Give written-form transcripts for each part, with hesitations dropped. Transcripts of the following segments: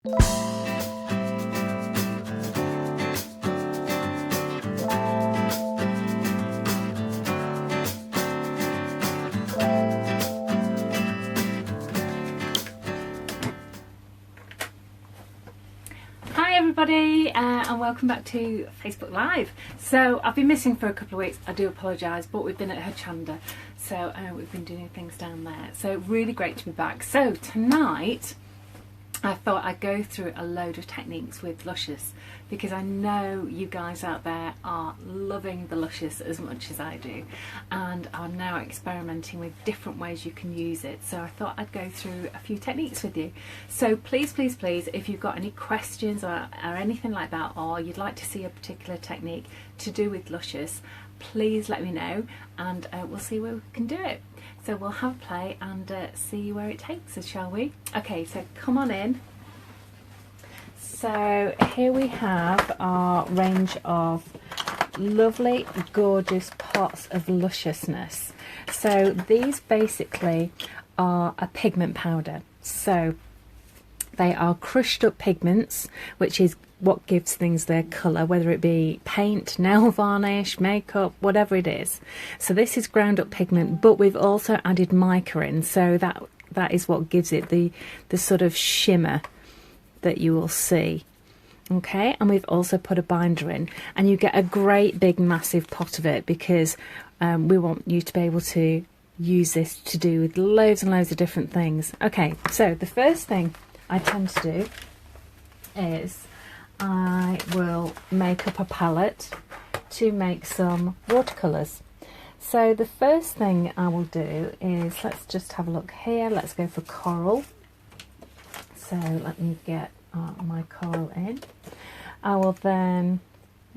Hi everybody, and welcome back to Facebook Live. So I've been missing for a couple of weeks, I do apologise, but we've been at Hochanda, so we've been doing things down there, so really great to be back. So tonight I thought I'd go through a load of techniques with Luscious, because I know you guys out there are loving the Luscious as much as I do, and I'm now experimenting with different ways you can use it. So I thought I'd go through a few techniques with you. So please, please, please, if you've got any questions or anything like that, or you'd like to see a particular technique to do with Luscious, please let me know, and we'll see where we can do it. So we'll have a play and see where it takes us, shall we? Okay, so come on in. So here we have our range of lovely, gorgeous pots of lusciousness. So these basically are a pigment powder. So they are crushed up pigments, which is what gives things their colour, whether it be paint, nail varnish, makeup, whatever it is. So this is ground up pigment, but we've also added mica in, so that is what gives it the sort of shimmer that you will see. Okay, and we've also put a binder in, and you get a great big massive pot of it, because we want you to be able to use this to do with loads and loads of different things. Okay, so the first thing I tend to do is I will make up a palette to make some watercolours. So the first thing I will do is, let's just have a look here, let's go for coral. So let me get my coral in. I will then,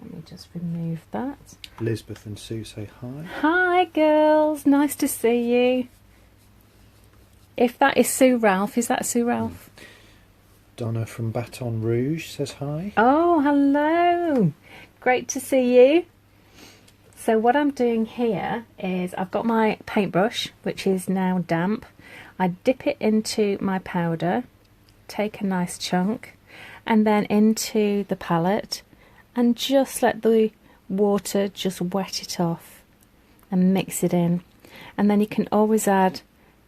let me just remove that. Elizabeth and Sue say hi. Hi girls, nice to see you. If that is Sue Ralph, is that Sue Ralph? Donna from Baton Rouge says hi. Oh, hello. Great to see you. So what I'm doing here is I've got my paintbrush, which is now damp. I dip it into my powder, take a nice chunk, and then into the palette, and just let the water just wet it off and mix it in. And then you can always add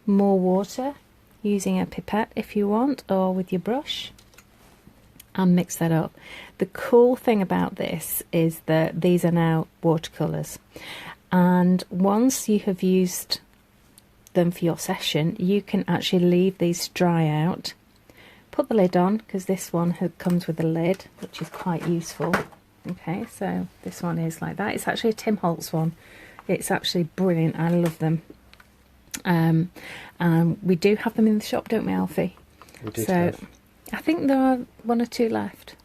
more water using a pipette if you want, or with your brush, and mix that up. The cool thing about this is that these are now watercolours, and once you have used them for your session, you can actually leave these dry out, put the lid on, because this one comes with a lid, which is quite useful. Okay, so this one is like that. It's actually a Tim Holtz one. It's actually brilliant. I love them. We do have them in the shop, don't we, Alfie? We did so have. I think there are 1 or 2 left.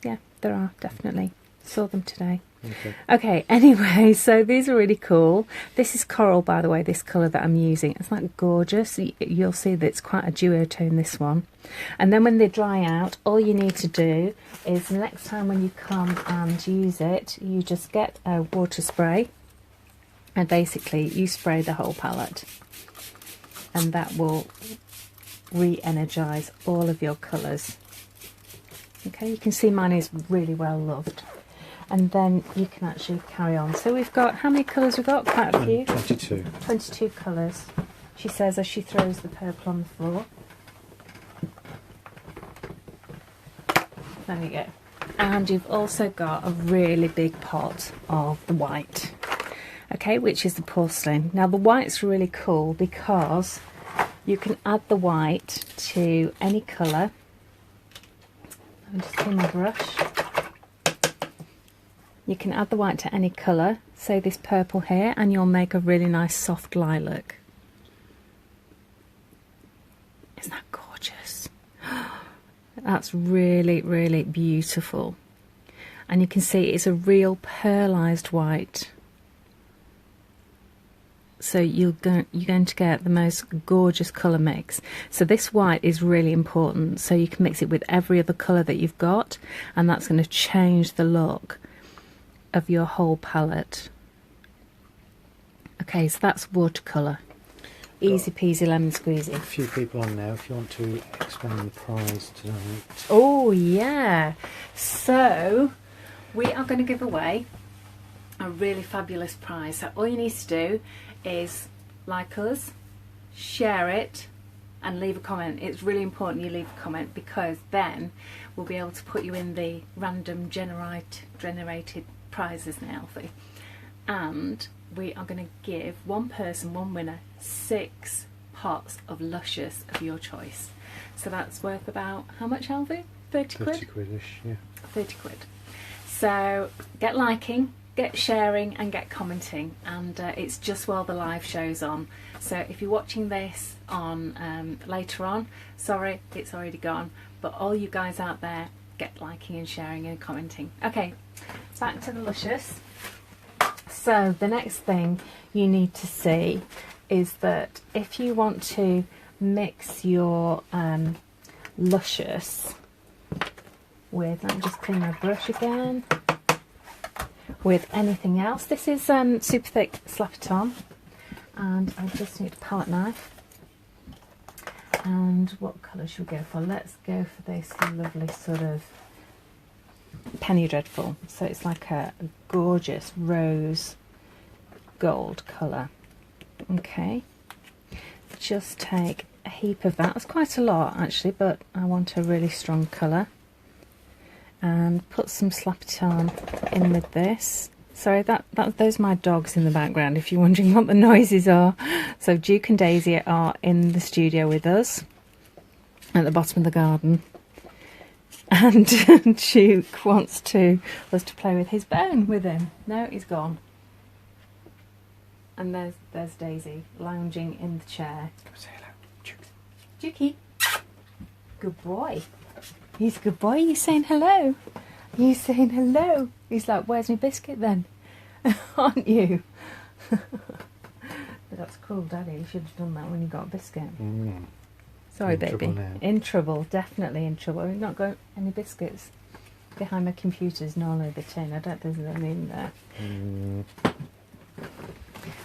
Yeah, there are, definitely. Saw them today. Okay, anyway, so these are really cool. This is coral, by the way, this colour that I'm using. It's like gorgeous. You'll see that it's quite a duotone, this one. And then when they dry out, all you need to do is the next time when you come and use it, you just get a water spray, and basically you spray the whole palette, and that will re-energise all of your colours. Okay, you can see mine is really well loved. And then you can actually carry on. So we've got, how many colours we've got? Quite a few. 22. 22 colours, she says as she throws the purple on the floor. There we go. And you've also got a really big pot of the white, okay, which is the porcelain. Now the white's really cool because you can add the white to any colour. I'll just clean my brush. You can add the white to any colour, say this purple here, and you'll make a really nice soft lilac. Isn't that gorgeous? That's really, really beautiful. And you can see it's a real pearlised white. So you're going to get the most gorgeous colour mix. So this white is really important. So you can mix it with every other colour that you've got, and that's going to change the look of your whole palette. Okay, so that's watercolour. easy peasy lemon squeezy. A few people on now if you want to explain the prize tonight. Oh yeah, so we are going to give away a really fabulous prize. So all you need to do is like us, share it and leave a comment. It's really important you leave a comment, because then we'll be able to put you in the random generated prizes now, Alfie. And we are going to give one person, one winner, 6 pots of Luscious of your choice. So that's worth about, how much, Alfie? 30 quid? 30 quid-ish, yeah. 30 quid. So get liking, get sharing and get commenting, and it's just while the live show's on. So if you're watching this on later on, sorry, it's already gone, but all you guys out there, get liking and sharing and commenting. Okay, back to the Luscious. So the next thing you need to see is that if you want to mix your Luscious with, let me just clean my brush again, with anything else. This is super thick Slap It On, and I just need a palette knife. And what colour should we go for? Let's go for this lovely sort of Penny Dreadful. So it's like a gorgeous rose gold colour. Okay, just take a heap of that. That's quite a lot actually, but I want a really strong colour. And put some Slap It On in with this. Sorry, those are my dogs in the background, if you're wondering what the noises are. So Duke and Daisy are in the studio with us at the bottom of the garden. And Duke wants us to play with his bone with him. No, he's gone. And there's Daisy lounging in the chair. Say hello, Duke. Dukey. Good boy. He's a good boy. You saying hello? You saying hello? He's like, where's my biscuit then? Aren't you? But that's cruel, Daddy. You should have done that when you got a biscuit. Sorry, in baby. Trouble now. In trouble. Definitely in trouble. We've not got any biscuits behind my computer's Nala the tin. I don't think there's any in there.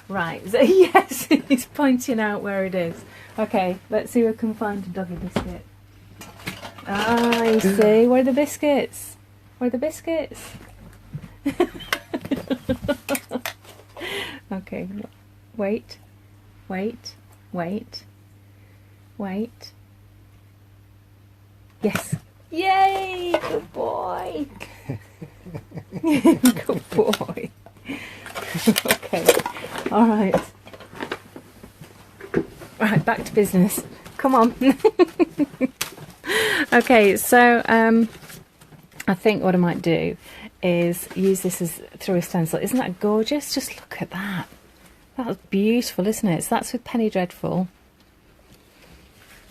Right. So yes, he's pointing out where it is. Okay, let's see if we can find a doggy biscuit. Ah, you see, where are the biscuits? Where are the biscuits? Okay, wait, wait, wait, wait. Yes. Yay, good boy. Good boy. Okay, all right. Right, back to business. Come on. Okay, so I think what I might do is use this as through a stencil. Isn't that gorgeous? Just look at that. That's beautiful, isn't it? So that's with Penny Dreadful.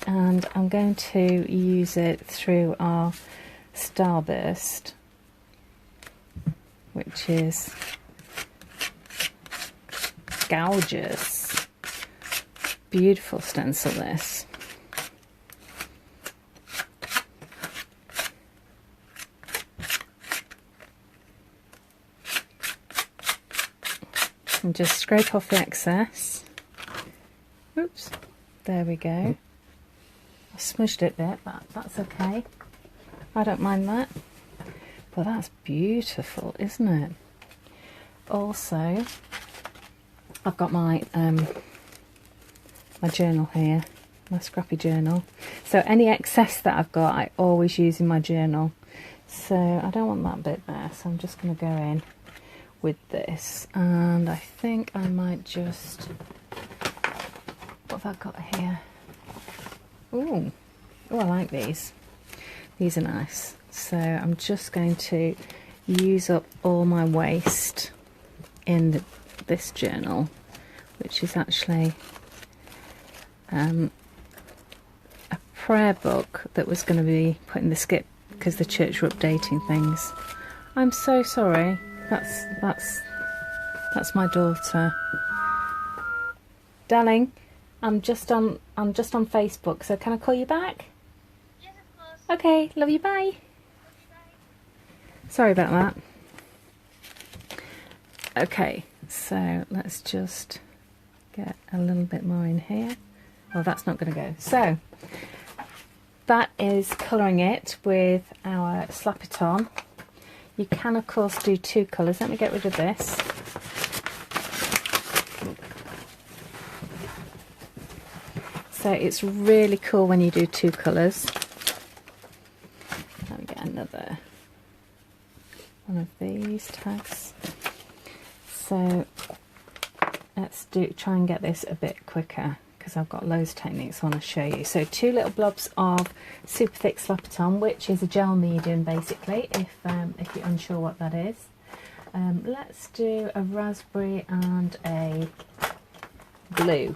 And I'm going to use it through our Starburst, which is gorgeous. Beautiful stencil, this. And just scrape off the excess. Oops, there we go. I smudged it a bit, but that's okay. I don't mind that. But that's beautiful, isn't it? Also, I've got my my journal here, my scrappy journal. So any excess that I've got, I always use in my journal. So I don't want that bit there, so I'm just going to go in with this, and I think I might just, what have I got here? Ooh, oh, I like these. These are nice. So I'm just going to use up all my waste in this journal, which is actually a prayer book that was going to be put in the skip because the church were updating things. I'm so sorry. That's my daughter. Darling, I'm just on Facebook, so can I call you back? Yes, of course. Okay, love you, bye. Love you, bye. Sorry about that. Okay, so let's just get a little bit more in here. Well, that's not going to go. So that is colouring it with our Slap It On. You can, of course, do 2 colours. Let me get rid of this. So it's really cool when you do 2 colours. Let me get another one of these tags. So let's try and get this a bit quicker because I've got loads of techniques I want to show you. So 2 little blobs of super thick Slap It On, which is a gel medium basically, if you're unsure what that is. Let's do a raspberry and a blue.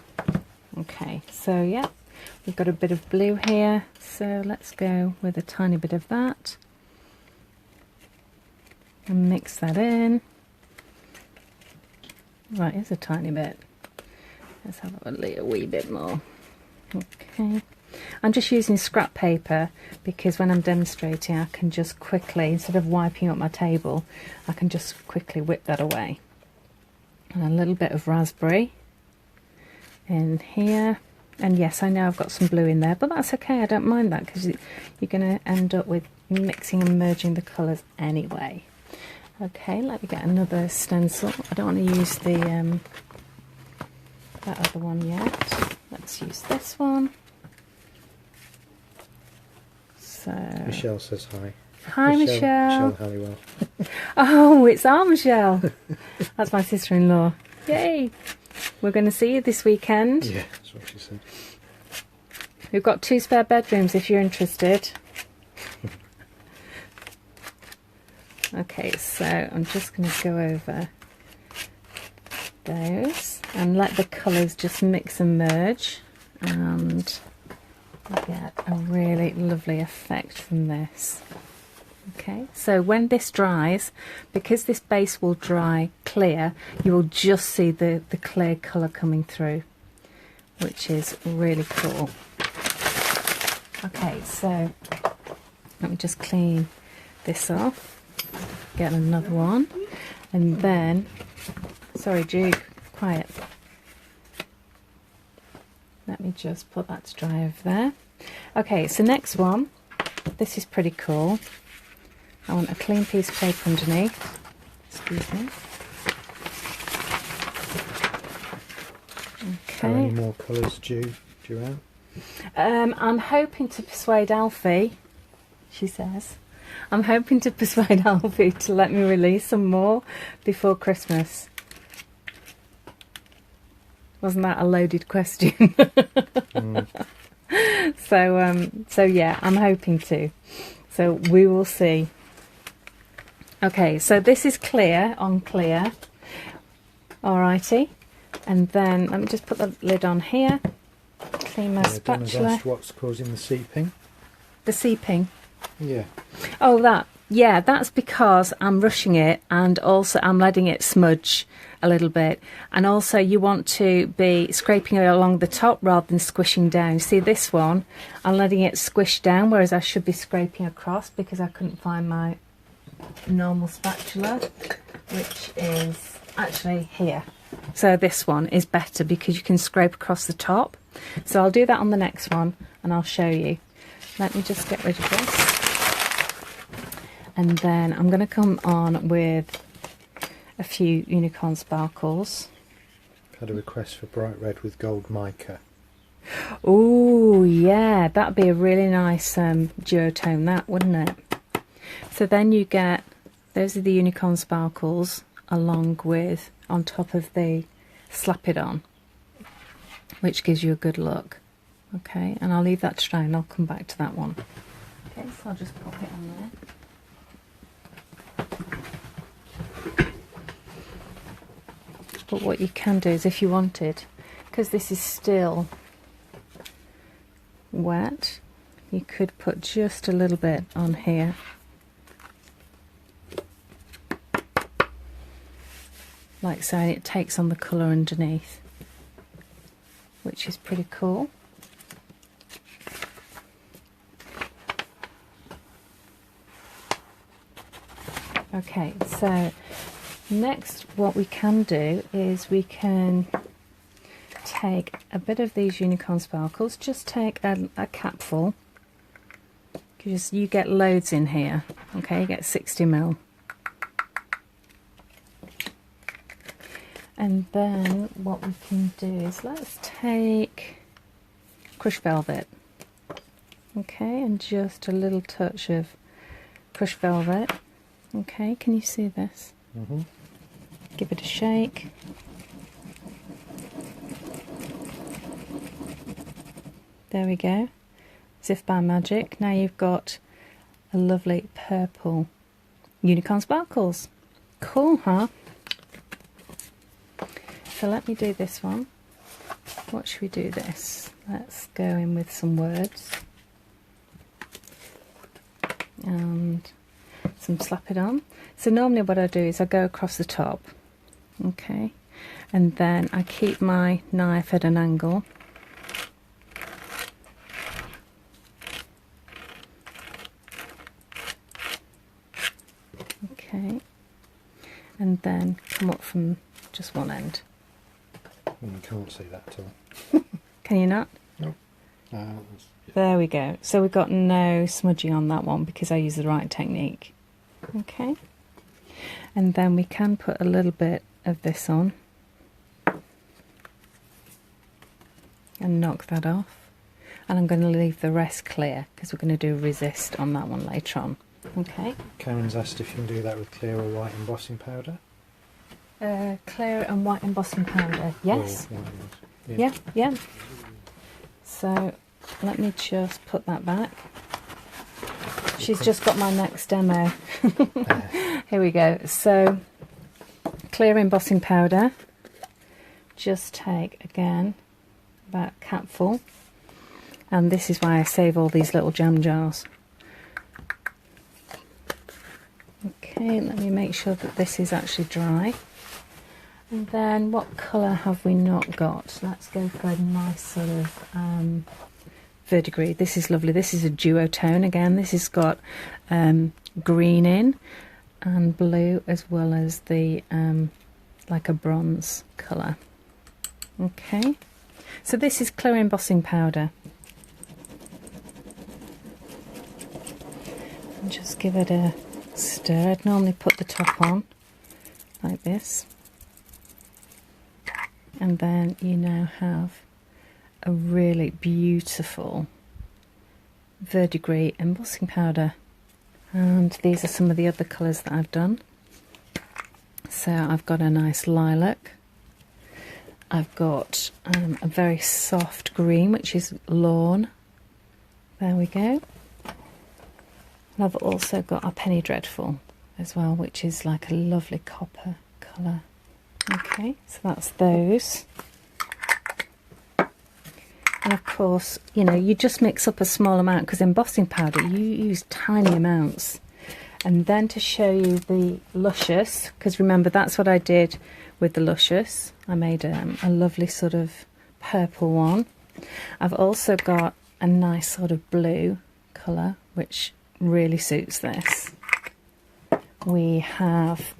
Okay, so yeah, we've got a bit of blue here, so let's go with a tiny bit of that and mix that in. Right, here's a tiny bit. Let's have a wee bit more. Okay, I'm just using scrap paper because when I'm demonstrating I can just quickly, instead of wiping up my table, I can just quickly whip that away. And a little bit of raspberry in here, and yes, I know I've got some blue in there, but that's okay, I don't mind that because you're going to end up with mixing and merging the colours anyway. Okay, let me get another stencil. I don't want to use the that other one yet. Let's use this one. So Michelle says hi. Hi, Michelle. Michelle Halliwell. Oh, it's our Michelle. That's my sister-in-law. Yay! We're going to see you this weekend. Yeah, that's what she said. We've got 2 spare bedrooms if you're interested. Okay, so I'm just going to go over those and let the colours just mix and merge, and get a really lovely effect from this. Okay, so when this dries, because this base will dry clear, you will just see the clear colour coming through, which is really cool. Okay, so let me just clean this off, get another one, and then, sorry Jude, quiet. Let me just put that to dry over there. Okay, so next one, this is pretty cool. I want a clean piece of paper underneath. Excuse me. How many Okay. more colours do you have? I'm hoping to persuade Alfie, she says. I'm hoping to persuade Alfie to let me release some more before Christmas. Wasn't that a loaded question? So yeah, I'm hoping to. So we will see. Okay, so this is clear on clear. Alrighty. And then let me just put the lid on here. Clean my Donna's spatula. asked what's causing the seeping. The seeping. Yeah. Oh, that. Yeah, that's because I'm rushing it, and also I'm letting it smudge a little bit. And also you want to be scraping it along the top rather than squishing down. See this one? I'm letting it squish down, whereas I should be scraping across because I couldn't find my normal spatula, which is actually here. So this one is better because you can scrape across the top. So I'll do that on the next one and I'll show you. Let me just get rid of this. And then I'm going to come on with a few unicorn sparkles. Had a request for bright red with gold mica. Oh yeah, that'd be a really nice duotone, that, wouldn't it? So then you get, those are the unicorn sparkles along with, on top of the Slap It On, which gives you a good look. Okay, and I'll leave that to dry and I'll come back to that one. Okay, so I'll just pop it on there. But what you can do is, if you wanted, because this is still wet, you could put just a little bit on here. Like so, and it takes on the colour underneath, which is pretty cool. Okay, so next what we can do is we can take a bit of these unicorn sparkles, just take a capful. You get loads in here, okay, you get 60 ml. And then what we can do is let's take crushed velvet, okay, and just a little touch of crushed velvet. Okay, can you see this? Mm-hmm. Give it a shake. There we go, as if by magic. Now you've got a lovely purple unicorn sparkles. Cool, huh? So let me do this one. What should we do this? Let's go in with some words and some slap it on. So normally what I do is I go across the top, okay, and then I keep my knife at an angle. Okay, and then come up from just one end. You can't see that at all. Can you not? No. There we go. So we've got no smudging on that one because I use the right technique. Okay. And then we can put a little bit of this on and knock that off. And I'm going to leave the rest clear because we're going to do resist on that one later on. Okay. Karen's asked if you can do that with clear or white embossing powder. Clear and white embossing powder. Yes. Or white embossing. Yeah. So let me just put that back. She's just got my next demo. Here we go. So clear embossing powder. Just take again about a capful, and this is why I save all these little jam jars. Okay, let me make sure that this is actually dry. And then what colour have we not got? Let's go for a nice sort of verdigris. This is lovely. This is a duotone again. This has got green in and blue, as well as the like a bronze colour. Okay, so this is clear embossing powder. And just give it a stir. I'd normally put the top on like this. And then you now have a really beautiful verdigris embossing powder. And these are some of the other colours that I've done. So I've got a nice lilac. I've got a very soft green, which is lawn. There we go. And I've also got a penny dreadful as well, which is like a lovely copper colour. Okay, so that's those. And of course, you know, you just mix up a small amount because embossing powder, you use tiny amounts. And then to show you the Luscious, because remember that's what I did with the Luscious. I made a lovely sort of purple one. I've also got a nice sort of blue colour, which really suits this. We have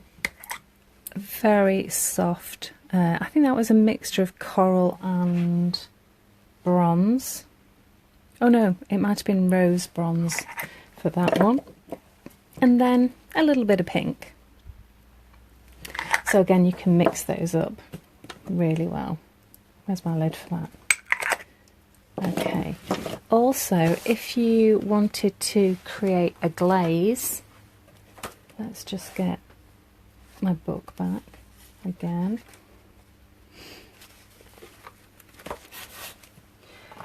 very soft, I think that was a mixture of coral and bronze. Oh no, it might have been rose bronze for that one. And then a little bit of pink. So again, you can mix those up really well. Where's my lid for that? Okay. Also, if you wanted to create a glaze, let's just get my book back again.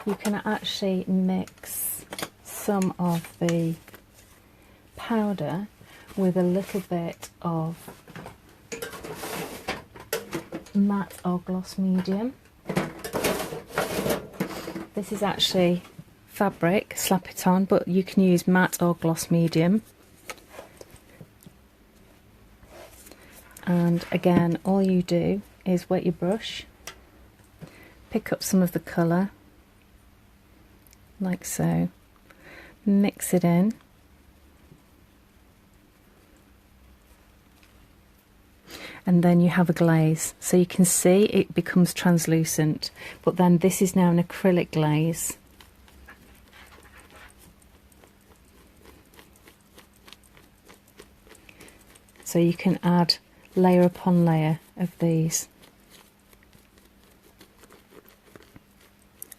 You can actually mix some of the powder with a little bit of matte or gloss medium. This is actually fabric, slap it on, but you can use matte or gloss medium. And again, all you do is wet your brush, pick up some of the colour, like so, mix it in, and then you have a glaze. So you can see it becomes translucent, but then this is now an acrylic glaze. So you can add layer upon layer of these.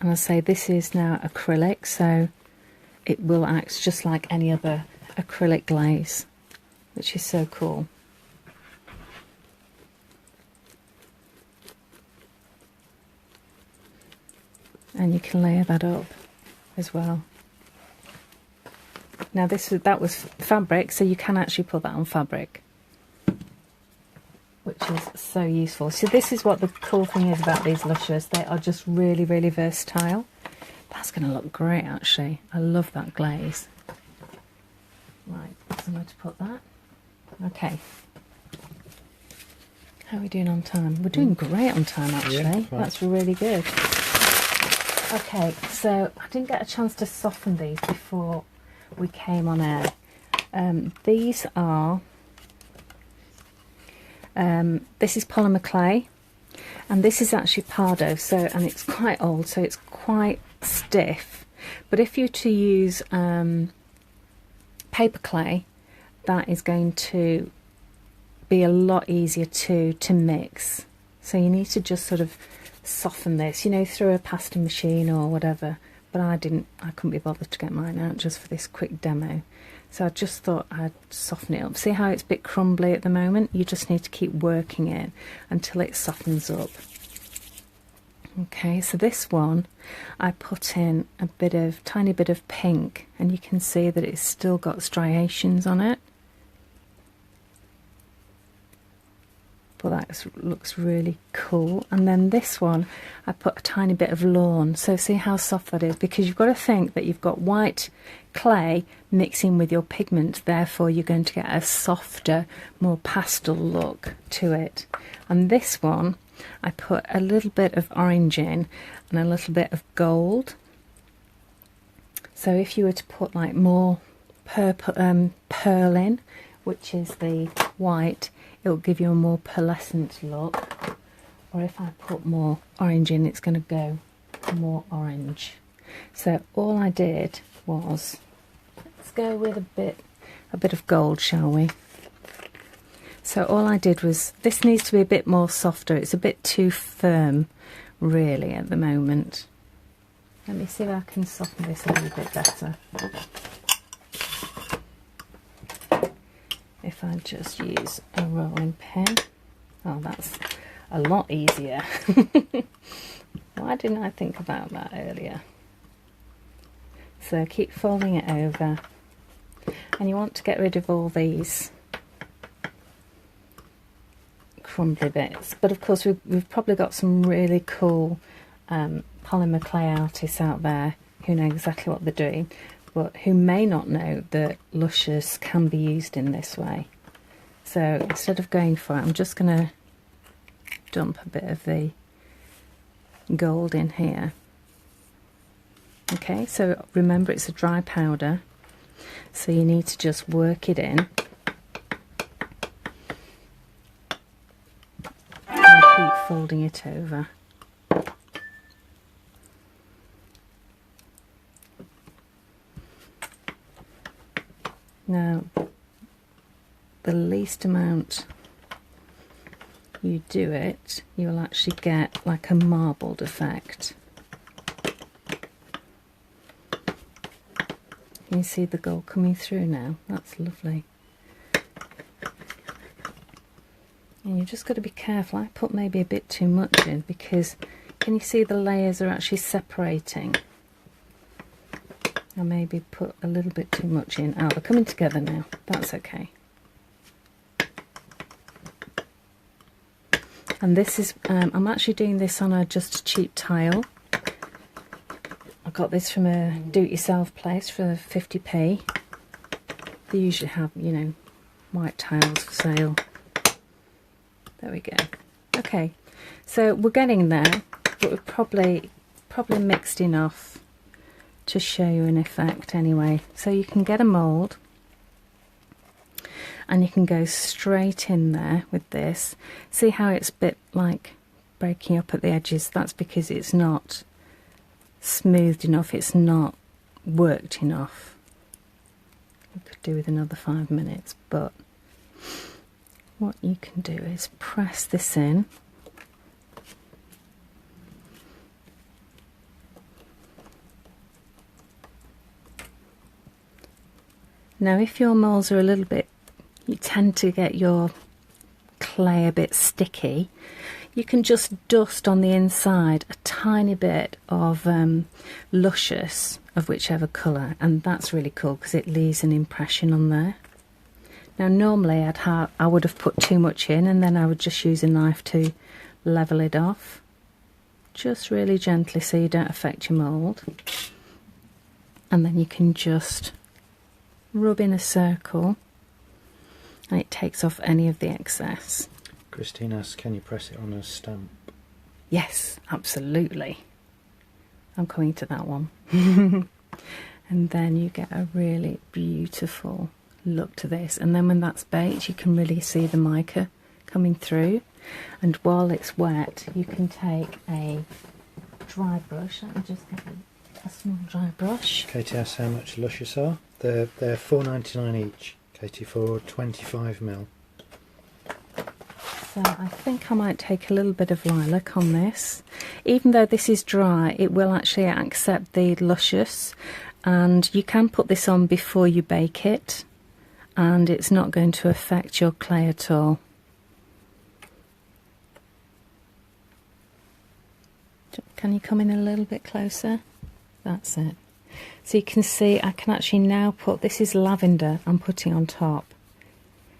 And I say this is now acrylic, so it will act just like any other acrylic glaze, which is so cool. And you can layer that up as well. Now that was fabric, so you can actually put that on fabric, which is so useful. So this is what the cool thing is about these Luscious. They are just really, really versatile. That's going to look great, actually. I love that glaze. Right, so I'm going to put that. Okay. How are we doing on time? We're doing great on time, actually. Yeah, that's really good. Okay, so I didn't get a chance to soften these before we came on air. These are... this is polymer clay, and this is actually Pardo, and it's quite old, so it's quite stiff. But if you're to use paper clay, that is going to be a lot easier to mix. So you need to just sort of soften this, you know, through a pasta machine or whatever. But I couldn't be bothered to get mine out just for this quick demo. So I just thought I'd soften it up. See how it's a bit crumbly at the moment? You just need to keep working it until it softens up. Okay, so this one I put in a tiny bit of pink, and you can see that it's still got striations on it. But that looks really cool. And then this one I put a tiny bit of lawn. So see how soft that is, because you've got to think that you've got white clay mixing with your pigment, therefore you're going to get a softer, more pastel look to it. And this one I put a little bit of orange in and a little bit of gold. So if you were to put like more purple, pearl in, which is the white, it will give you a more pearlescent look. Or if I put more orange in, it's going to go more orange. So all I did was, let's go with a bit of gold, shall we? So all I did was, this needs to be a bit more softer. It's a bit too firm, really, at the moment. Let me see if I can soften this a little bit better. If I just use a rolling pin. Oh, that's a lot easier. Why didn't I think about that earlier? So keep folding it over, and you want to get rid of all these crumbly bits. But of course we've probably got some really cool polymer clay artists out there who know exactly what they're doing, but who may not know that Luscious can be used in this way. So instead of going for it, I'm just going to dump a bit of the gold in here. Okay, so remember it's a dry powder, so you need to just work it in and keep folding it over. Now, the least amount you do it, you will actually get like a marbled effect. Can you see the gold coming through now? That's lovely. And you've just got to be careful. I put maybe a bit too much in, because can you see the layers are actually separating? I maybe put a little bit too much in. Oh, they're coming together now. That's okay. And this is, I'm actually doing this on just a cheap tile. I got this from a do-it-yourself place for 50p. They usually have, you know, white tiles for sale. There we go. Okay, so we're getting there, but we've probably mixed enough to show you an effect anyway. So you can get a mould, and you can go straight in there with this. See how it's a bit like breaking up at the edges? That's because it's not smoothed enough, it's not worked enough. You could do with another 5 minutes, but what you can do is press this in. Now if your moulds are a little bit, you tend to get your clay a bit sticky, you can just dust on the inside a tiny bit of Luscious of whichever colour, and that's really cool because it leaves an impression on there. Now normally I would have put too much in, and then I would just use a knife to level it off, just really gently so you don't affect your mould. And then you can just rub in a circle and it takes off any of the excess. Christine asks, can you press it on a stamp? Yes, absolutely. I'm coming to that one. And then you get a really beautiful look to this, and then when that's baked you can really see the mica coming through. And while it's wet you can take a dry brush. Let me just get a small dry brush. Katie asks how much Luscious are. They're £4.99 each, Katie, for 25ml. So I think I might take a little bit of lilac on this. Even though this is dry, it will actually accept the Luscious, and you can put this on before you bake it and it's not going to affect your clay at all. Can you come in a little bit closer? That's it. So you can see I can actually now put, this is lavender I'm putting on top.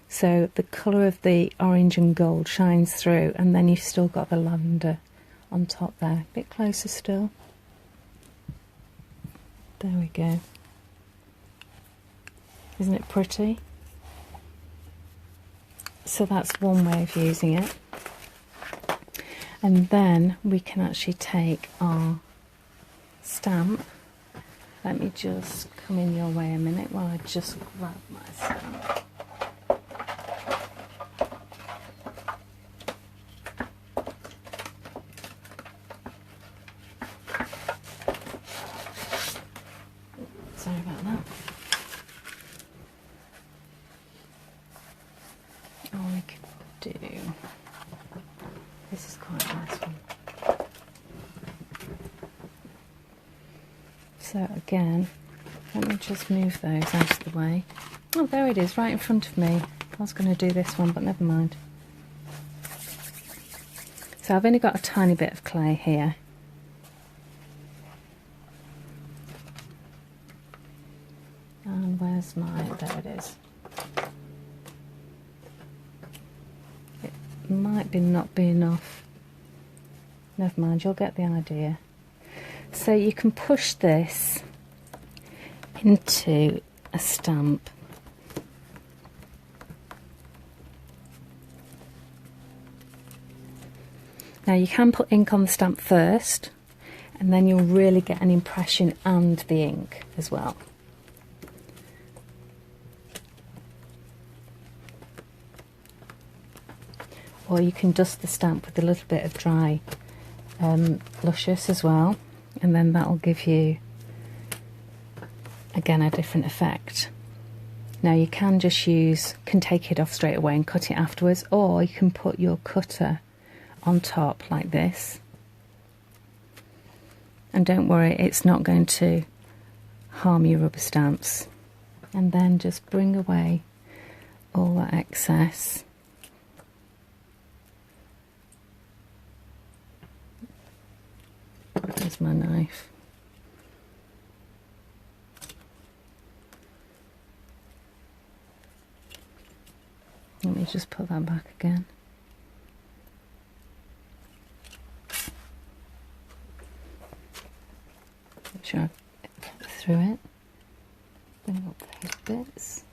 So the colour of the orange and gold shines through, and then you've still got the lavender on top there. A bit closer still. There we go. Isn't it pretty? So that's one way of using it. And then we can actually take our stamp. Let me just come in your way a minute while I just grab my stamp. Sorry about that. All we can do, this is quite a nice one. So again, let me just move those out of the way. Oh, there it is, right in front of me. I was going to do this one, but never mind. So I've only got a tiny bit of clay here. And where's my, there it is. It might be not be enough. Never mind, you'll get the idea. So you can push this into a stamp. Now you can put ink on the stamp first, and then you'll really get an impression and the ink as well. Or you can dust the stamp with a little bit of dry Luscious as well, and then that'll give you again a different effect. Now you can just can take it off straight away and cut it afterwards, or you can put your cutter on top like this, and don't worry, it's not going to harm your rubber stamps. And then just bring away all that excess. There's my knife. Let me just put that back again. Make sure I get through it. Bring up those bits.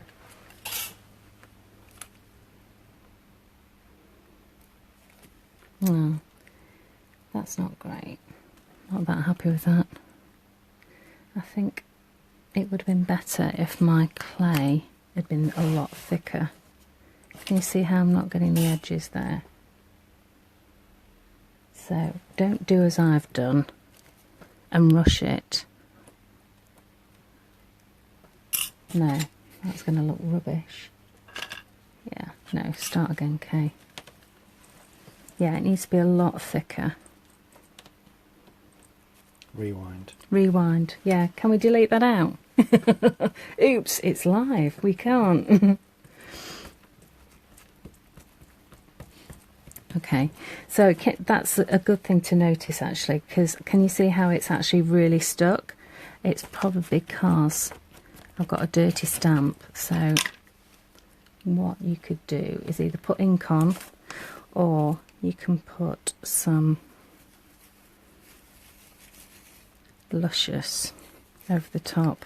No, that's not great. Not that happy with that. I think it would have been better if my clay had been a lot thicker. Can you see how I'm not getting the edges there? So don't do as I've done and rush it. No, that's going to look rubbish. Yeah, no, start again, Kay. Yeah, it needs to be a lot thicker. Rewind. Rewind. Yeah, can we delete that out? Oops, it's live. We can't. Okay, so that's a good thing to notice actually, because can you see how it's actually really stuck? It's probably because I've got a dirty stamp. So what you could do is either put ink on, or you can put some Luscious over the top.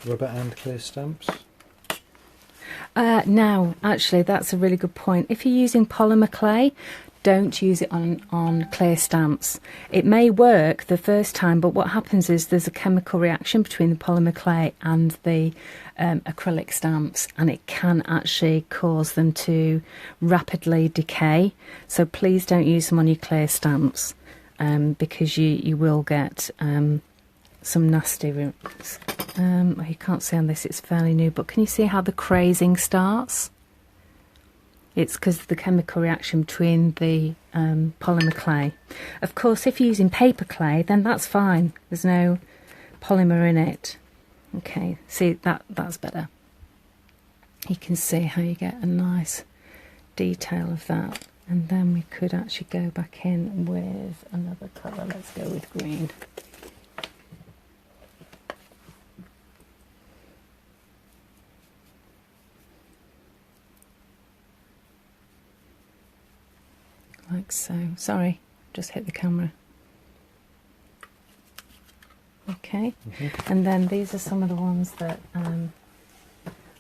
Rubber and clear stamps? Now, actually, that's a really good point. If you're using polymer clay, don't use it on clear stamps. It may work the first time, but what happens is there's a chemical reaction between the polymer clay and the acrylic stamps, and it can actually cause them to rapidly decay. So please don't use them on your clear stamps, because you will get some nasty roots. You can't see on this, it's fairly new, but can you see how the crazing starts? It's because of the chemical reaction between the polymer clay. Of course, if you're using paper clay, then that's fine. There's no polymer in it. Okay, see, that's better. You can see how you get a nice detail of that. And then we could actually go back in with another colour. Let's go with green. Like so. Sorry, just hit the camera. Okay, and then these are some of the ones that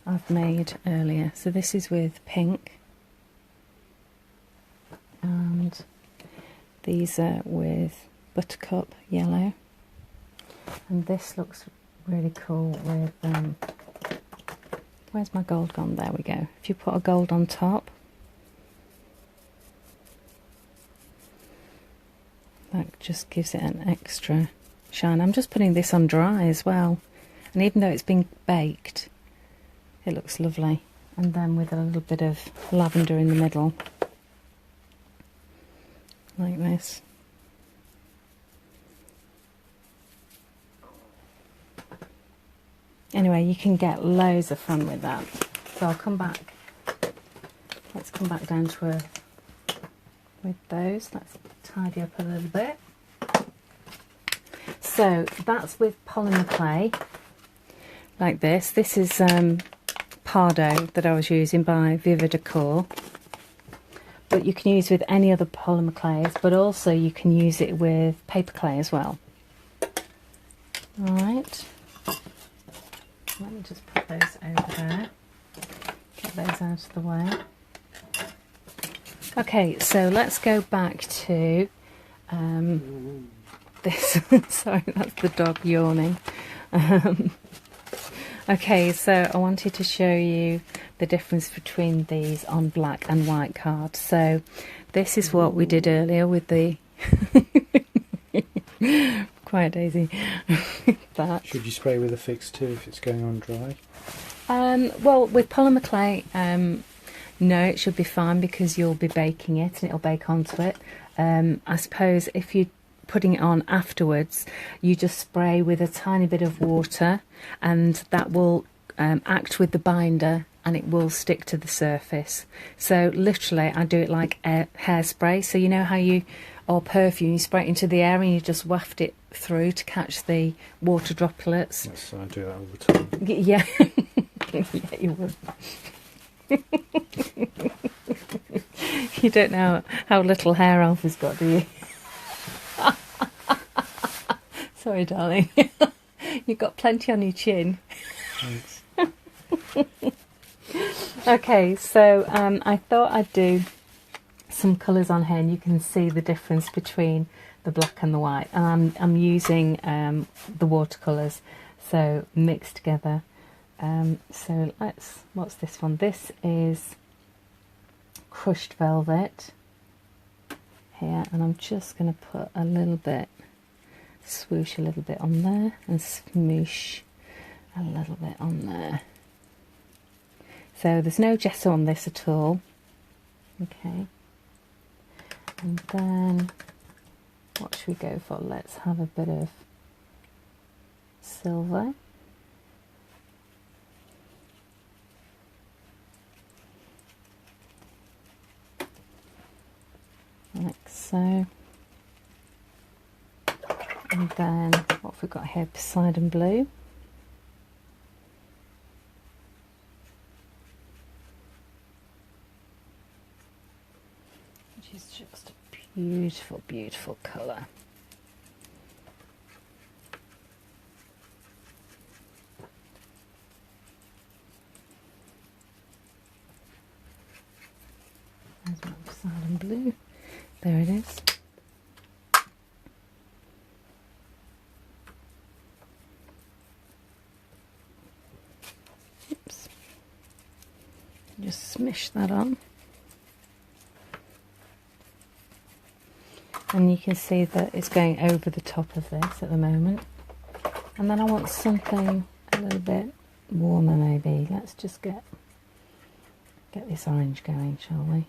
I've made earlier. So this is with pink, and these are with Buttercup Yellow, and this looks really cool with where's my gold gone? There we go. If you put a gold on top, that just gives it an extra shine. I'm just putting this on dry as well, and even though it's been baked, it looks lovely. And then with a little bit of lavender in the middle, like this. Anyway, you can get loads of fun with that. So I'll come back. Let's come back down to earth with those. Let's tidy up a little bit. So that's with polymer clay, like this. This is Pardo that I was using by Viva Decor, but you can use with any other polymer clays, but also you can use it with paper clay as well. Alright, let me just put those over there, get those out of the way. Okay, so let's go back to this. Sorry, that's the dog yawning. Okay, so I wanted to show you the difference between these on black and white cards. So this is what we did earlier with the Quiet Daisy. That. Should you spray with a fix too if it's going on dry? Well, with polymer clay, no, it should be fine because you'll be baking it and it'll bake onto it. I suppose if you're putting it on afterwards, you just spray with a tiny bit of water, and that will act with the binder and it will stick to the surface. So literally I do it like hairspray. So you know how you, or perfume, you spray it into the air and you just waft it through to catch the water droplets. Yes, I do that all the time. Yeah, yeah, you would. You don't know how little hair Alfie's got, do you? Sorry, darling. You've got plenty on your chin. Thanks. Okay, so I thought I'd do some colours on here, and you can see the difference between the black and the white. And I'm using the watercolours, so mixed together. So what's this one? This is crushed velvet here, and I'm just going to put a little bit, swoosh a little bit on there, and smoosh a little bit on there. So there's no gesso on this at all. Okay. And then, what should we go for? Let's have a bit of silver. Like so. And then, what have we got here? Poseidon blue. Which is just a beautiful, beautiful colour. There's my Poseidon blue. There it is. Oops. Just smish that on. And you can see that it's going over the top of this at the moment. And then I want something a little bit warmer maybe. Let's just get this orange going, shall we?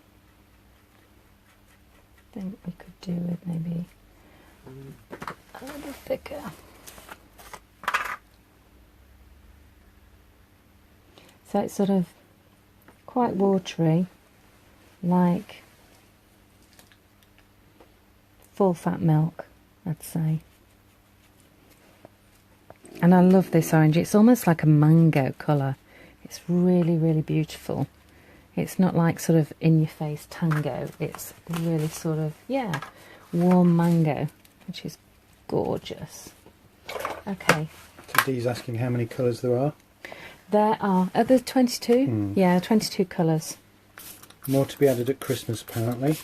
I think we could do with maybe a little thicker. So it's sort of quite watery, like full fat milk, I'd say. And I love this orange. It's almost like a mango colour. It's really, really beautiful. It's not like sort of in your face tango. It's really sort of, yeah, warm mango, which is gorgeous. Okay. So Dee's asking how many colours there are. There are there's 22? Yeah, 22 colours. More to be added at Christmas, apparently.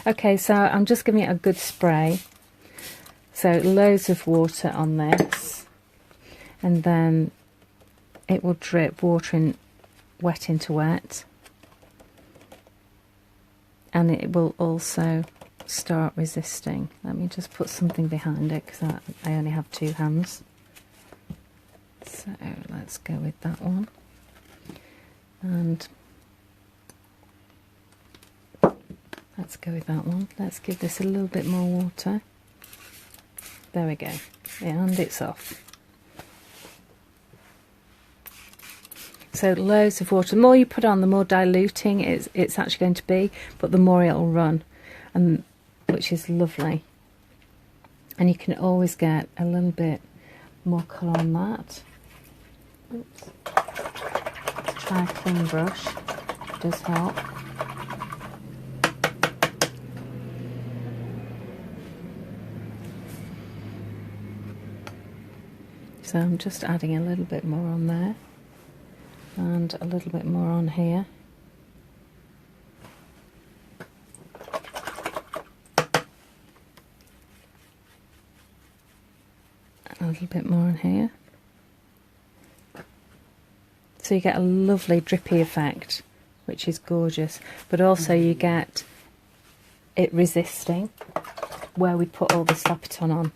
Okay, so I'm just giving it a good spray. So loads of water on this. And then it will drip wet into wet. And it will also start resisting. Let me just put something behind it because I only have two hands. So let's go with that one. And let's go with that one. Let's give this a little bit more water. There we go. And it's off. So loads of water. The more you put on, the more diluting it's actually going to be, but the more it'll run, and which is lovely. And you can always get a little bit more colour on that. Oops. Let's try a clean brush. It does help. So I'm just adding a little bit more on there. And a little bit more on here. A little bit more on here. So you get a lovely drippy effect, which is gorgeous. But also you get it resisting where we put all the Sapiton on.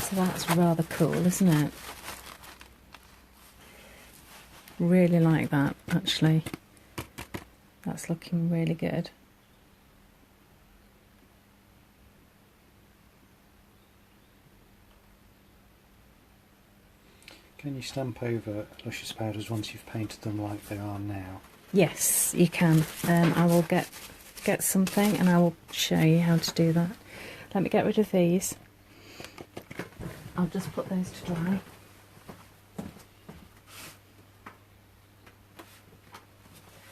So that's rather cool, isn't it? Really like that, actually. That's looking really good. Can you stamp over Luscious Powders once you've painted them like they are now? Yes, you can. I will get something and I will show you how to do that. Let me get rid of these. I'll just put those to dry.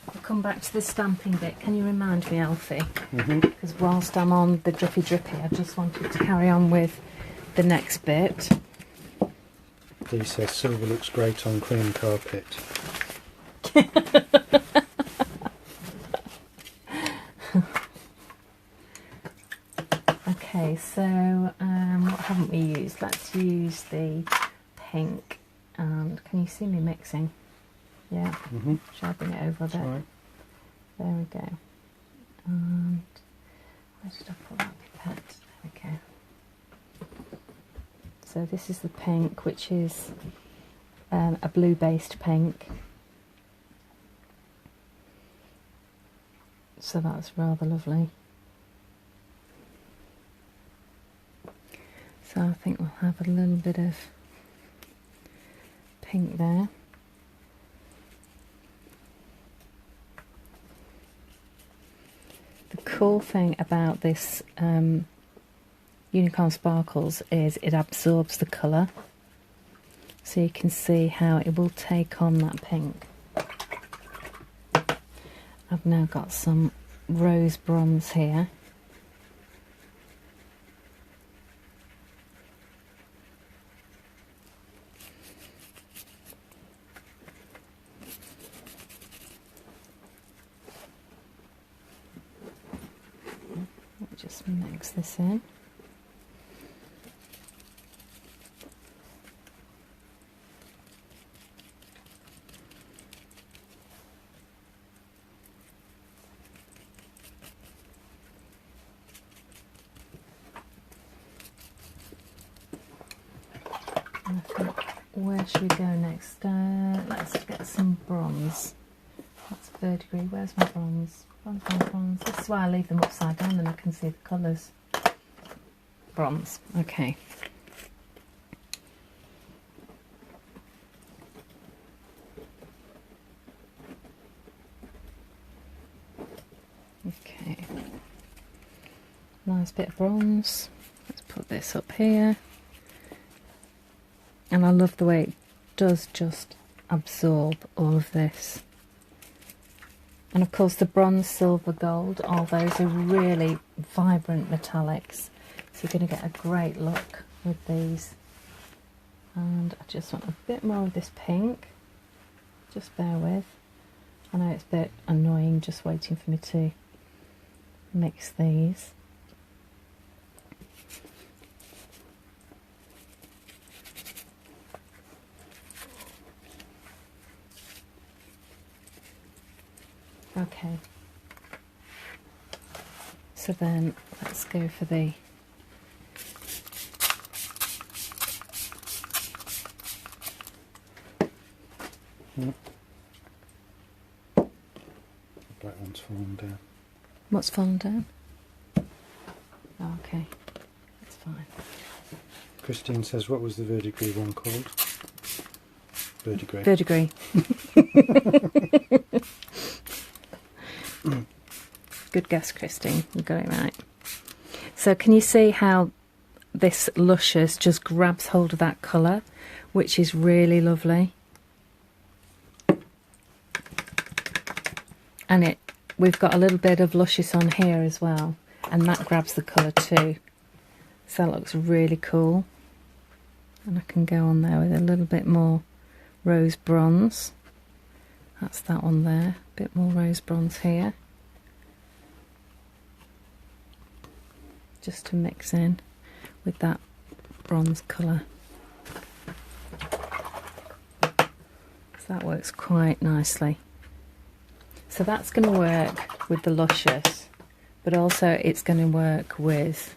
I'll come back to the stamping bit. Can you remind me, Alfie? Because whilst I'm on the drippy, I just wanted to carry on with the next bit. Dee says silver looks great on cream carpet. So what haven't we used? Let's use the pink. And can you see me mixing? Yeah. Shall I bring it over a bit? Right. There we go. And where did I put that pipette? There we go. So this is the pink, which is a blue-based pink. So that's rather lovely. So I think we'll have a little bit of pink there. The cool thing about this Unicorn Sparkles is it absorbs the colour. So you can see how it will take on that pink. I've now got some rose bronze here. Just mix this in. And I think, where should we go next? Let's get some bronze. That's verdigris. Where's my bronze? Bronze. This is why I leave them upside down, and I can see the colours. Bronze. Okay. Okay. Nice bit of bronze. Let's put this up here. And I love the way it does just absorb all of this. And of course the bronze, silver, gold, all those are really vibrant metallics. So you're going to get a great look with these. And I just want a bit more of this pink. Just bear with. I know it's a bit annoying just waiting for me to mix these. Okay, so then let's go for the black one's fallen down. What's fallen down? Oh, okay, that's fine. Christine says, what was the verdigris one called? Verdigris. Verdigris. Good guess, Christine. You got it right. So can you see how this Luscious just grabs hold of that colour, which is really lovely? And we've got a little bit of Luscious on here as well, and that grabs the colour too. So that looks really cool. And I can go on there with a little bit more rose bronze. That's that one there. A bit more rose bronze here. Just to mix in with that bronze colour. So that works quite nicely. So that's going to work with the Luscious, but also it's going to work with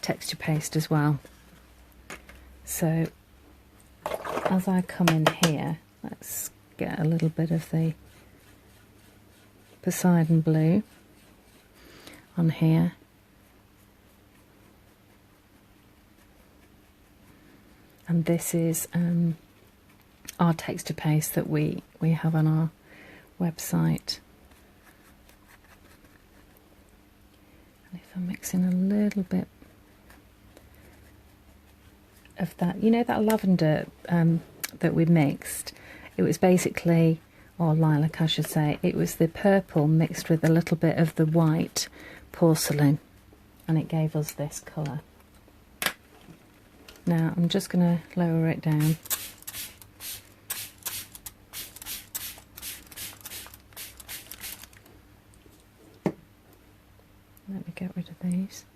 texture paste as well. So as I come in here, let's get a little bit of the Poseidon blue on here. And this is our texture paste that we have on our website. And if I'm mixing a little bit of that, you know, that lavender that we mixed, it was basically, or lilac I should say, it was the purple mixed with a little bit of the white porcelain, and it gave us this colour. Now I'm just going to lower it down. Let me get rid of these.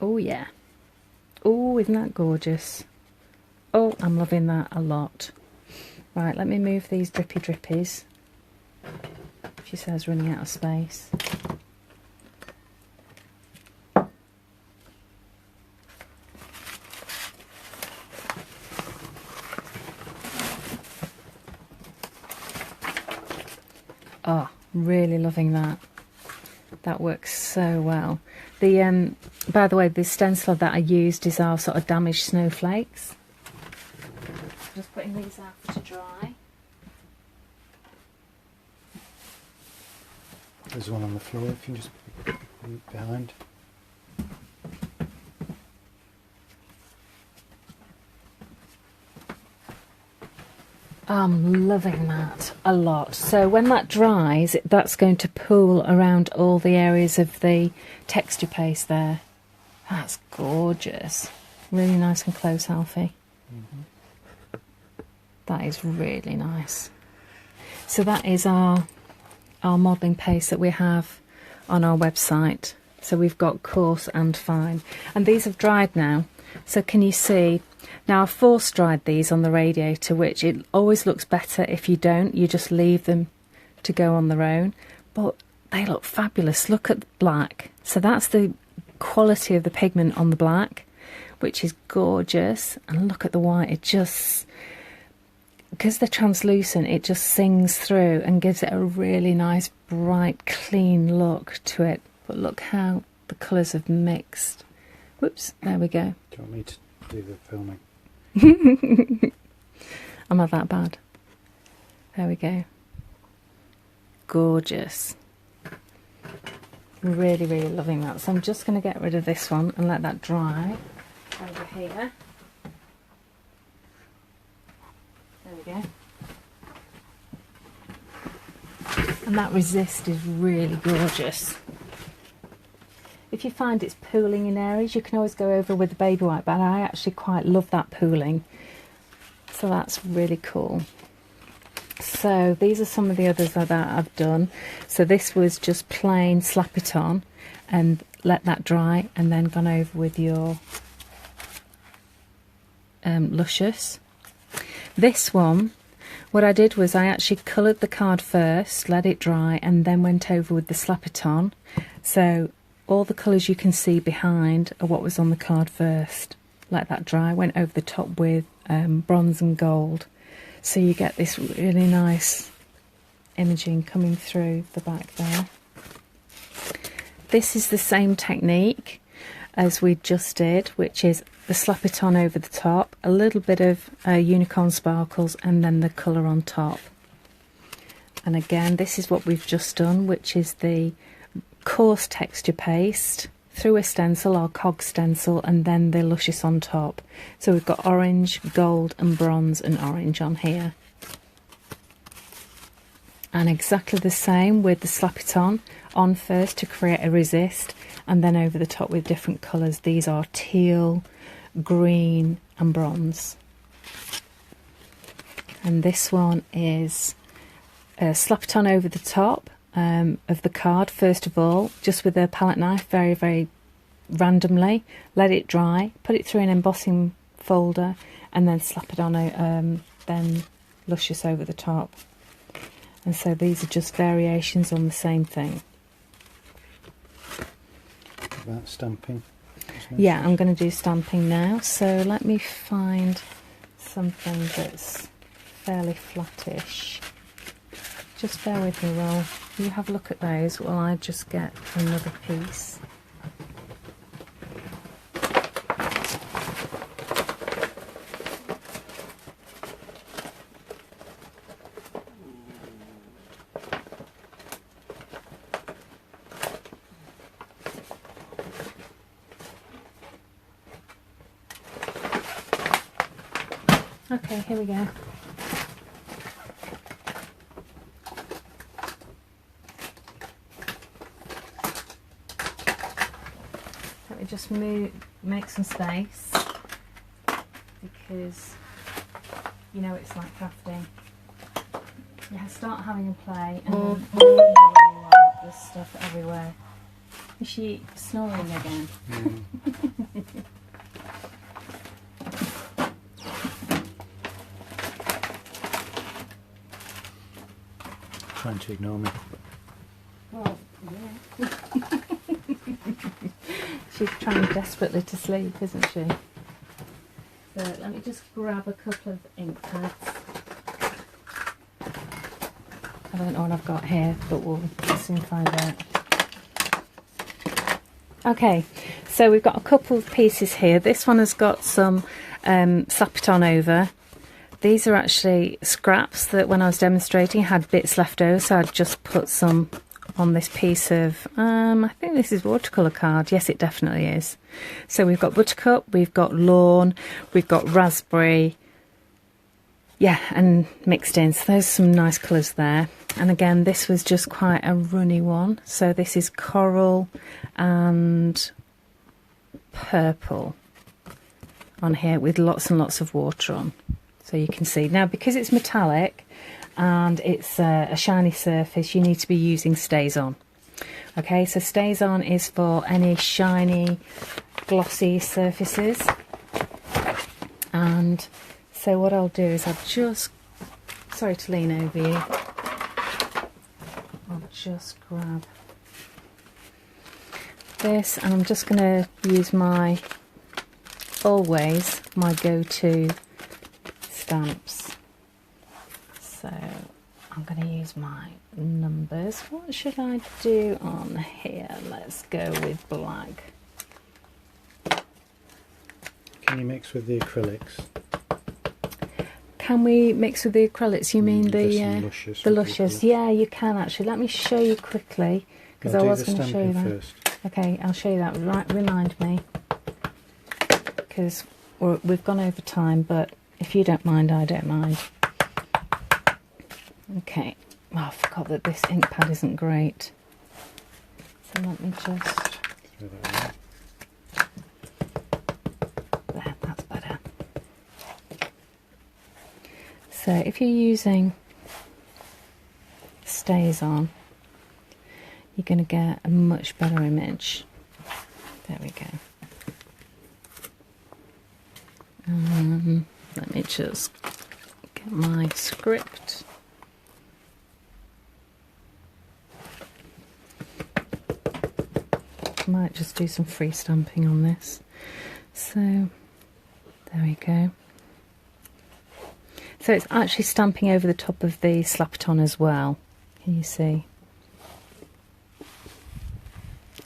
Oh yeah. Oh, isn't that gorgeous? Oh, I'm loving that a lot. Right, let me move these drippy drippies. She says running out of space. Oh, really loving that. That works so well. The by the way, the stencil that I used is our sort of damaged snowflakes. Just putting these out to dry. There's one on the floor if you can just move behind. I'm loving that a lot. So when that dries, that's going to pool around all the areas of the texture paste there. That's gorgeous. Really nice and close, Alfie. That is really nice. So that is our modelling paste that we have on our website. So we've got coarse and fine. And these have dried now. So can you see? Now I've force dried these on the radiator, which it always looks better if you don't. You just leave them to go on their own. But they look fabulous. Look at the black. So that's the quality of the pigment on the black, which is gorgeous. And look at the white. It just, because they're translucent, it just sings through and gives it a really nice, bright, clean look to it. But look how the colours have mixed. Whoops, there we go. Do you want me to do the filming? I'm not that bad. There we go. Gorgeous. Really, really loving that. So I'm just going to get rid of this one and let that dry over here. There we go. And that resist is really gorgeous. If you find it's pooling in areas, you can always go over with the baby wipe, but I actually quite love that pooling. So that's really cool. So these are some of the others that I've done. So this was just plain slap it on and let that dry, and then gone over with your Luscious. This one, what I did was I actually coloured the card first, let it dry, and then went over with the slap it on. So all the colours you can see behind are what was on the card first. Let that dry, went over the top with bronze and gold. So you get this really nice imaging coming through the back there. This is the same technique as we just did, which is the slap it on over the top, a little bit of unicorn sparkles, and then the colour on top. And again, this is what we've just done, which is the coarse texture paste through a stencil, our cog stencil, and then the Luscious on top. So we've got orange, gold and bronze and orange on here. And exactly the same with the slap it on first to create a resist, and then over the top with different colours. These are teal, green and bronze. And this one is slap it on over the top of the card first of all, just with a palette knife, very, very randomly. Let it dry, put it through an embossing folder, and then slap it on, then Luscious over the top. And so these are just variations on the same thing. About stamping. Yeah, I'm going to do stamping now. So let me find something that's fairly flattish. Just bear with me while you have a look at those while I just get another piece. Okay, here we go. Let me just make some space, because you know it's like crafting. You start having a play and then there's stuff everywhere. Is she snoring again? Trying to ignore me. Well, yeah. She's trying desperately to sleep, isn't she? So let me just grab a couple of ink pads. I don't know what I've got here, but we'll soon find out. Okay, so we've got a couple of pieces here. This one has got some slap it on over. These are actually scraps that when I was demonstrating had bits left over, so I'd just put some on this piece of, I think this is watercolour card. Yes, it definitely is. So we've got Buttercup, we've got Lawn, we've got Raspberry, yeah, and mixed in. So there's some nice colours there. And again, this was just quite a runny one. So this is Coral and Purple on here with lots and lots of water on. So you can see. Now, because it's metallic and it's a shiny surface, you need to be using Stays On. Okay, so Stays On is for any shiny, glossy surfaces. And so what I'll do is I'll just, sorry to lean over you, I'll just grab this and I'm just going to use my, always, my go-to stamps. So I'm going to use my numbers. What should I do on here? Let's go with black. Can you mix with the acrylics? Can we mix with the acrylics? You mean Luscious the Luscious? Yeah, you can actually. Let me show you quickly because I was going to show you that. First. Okay, I'll show you that. Right, remind me because we've gone over time, but if you don't mind, I don't mind. Okay. Oh, I forgot that this ink pad isn't great. So let me just... There, that's better. So if you're using Stays On, you're going to get a much better image. There we go. Let me just get my script. Might just do some free stamping on this. So there we go. So it's actually stamping over the top of the slap it on as well. Can you see?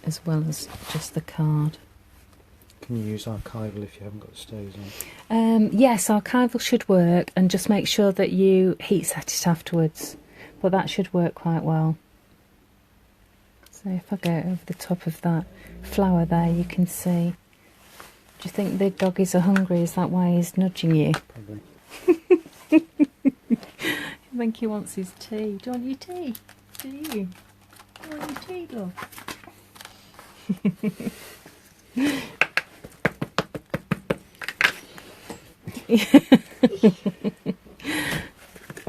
As well as just the card. Can you use archival if you haven't got Stays On? Yes, archival should work, and just make sure that you heat set it afterwards. But that should work quite well. So if I go over the top of that flower there, you can see. Do you think the doggies are hungry? Is that why he's nudging you? Probably. I think he wants his tea. Do you want your tea? Do you? Do you want your tea, love?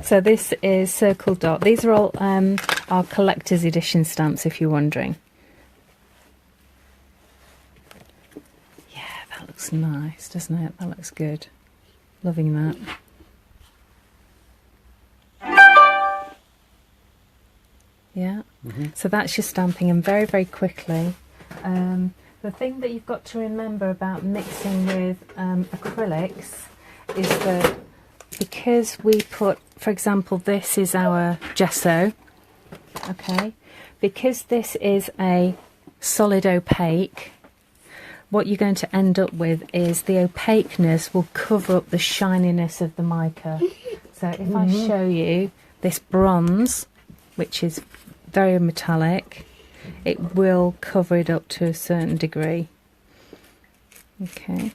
So this is Circle Dot. These are all our collector's edition stamps, if you're wondering. Yeah, that looks nice, doesn't it? That looks good. Loving that. Yeah. So that's your stamping, and very, very quickly. The thing that you've got to remember about mixing with acrylics is that because we put, for example, this is our gesso, okay, because this is a solid opaque, what you're going to end up with is the opaqueness will cover up the shininess of the mica. So if I show you this bronze, which is very metallic, it will cover it up to a certain degree. Okay.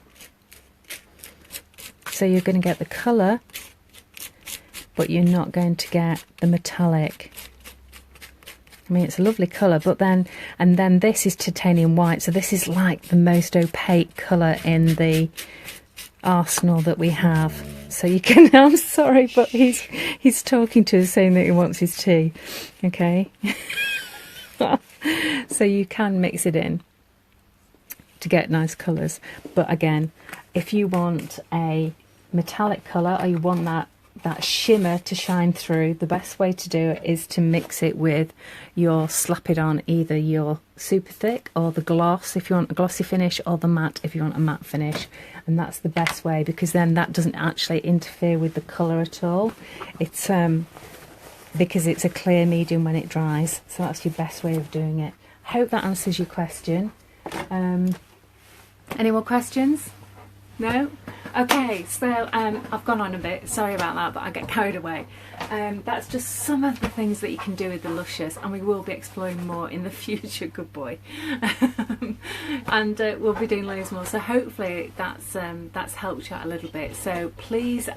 So you're going to get the colour, but you're not going to get the metallic. I mean, it's a lovely colour, but then, and then this is titanium white, so this is like the most opaque colour in the arsenal that we have. So you can, I'm sorry, but he's talking to us saying that he wants his tea. Okay. So you can mix it in to get nice colours. But again, if you want a metallic colour or you want that shimmer to shine through, the best way to do it is to mix it with slap it on either your super thick or the gloss if you want a glossy finish, or the matte if you want a matte finish. And that's the best way, because then that doesn't actually interfere with the colour at all. It's because it's a clear medium when it dries, so that's your best way of doing it. Hope that answers your question. Any more questions? No? Okay, so I've gone on a bit, sorry about that, but I get carried away. That's just some of the things that you can do with the Luscious, and we will be exploring more in the future, good boy. And we'll be doing loads more, so hopefully that's helped you out a little bit. So please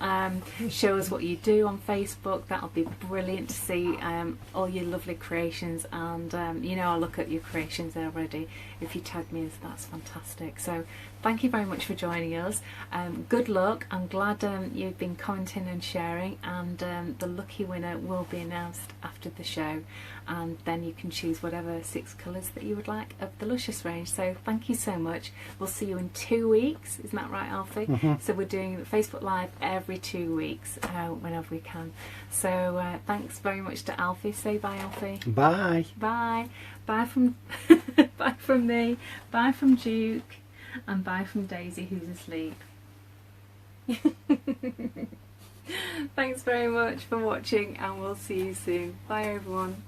show us what you do on Facebook. That'll be brilliant to see all your lovely creations, and I'll look at your creations already. If you tag me, that's fantastic. So thank you very much for joining us. Good luck. I'm glad you've been commenting and sharing, and the lucky winner will be announced after the show, and then you can choose whatever 6 colours that you would like of the Luscious range. So thank you so much. We'll see you in 2 weeks. Isn't that right, Alfie? So we're doing Facebook Live every 2 weeks, whenever we can. So thanks very much to Alfie. Say bye, Alfie. Bye. Bye. Bye from bye from me. Bye from Duke. And bye from Daisy, who's asleep. Thanks very much for watching, and we'll see you soon. Bye everyone.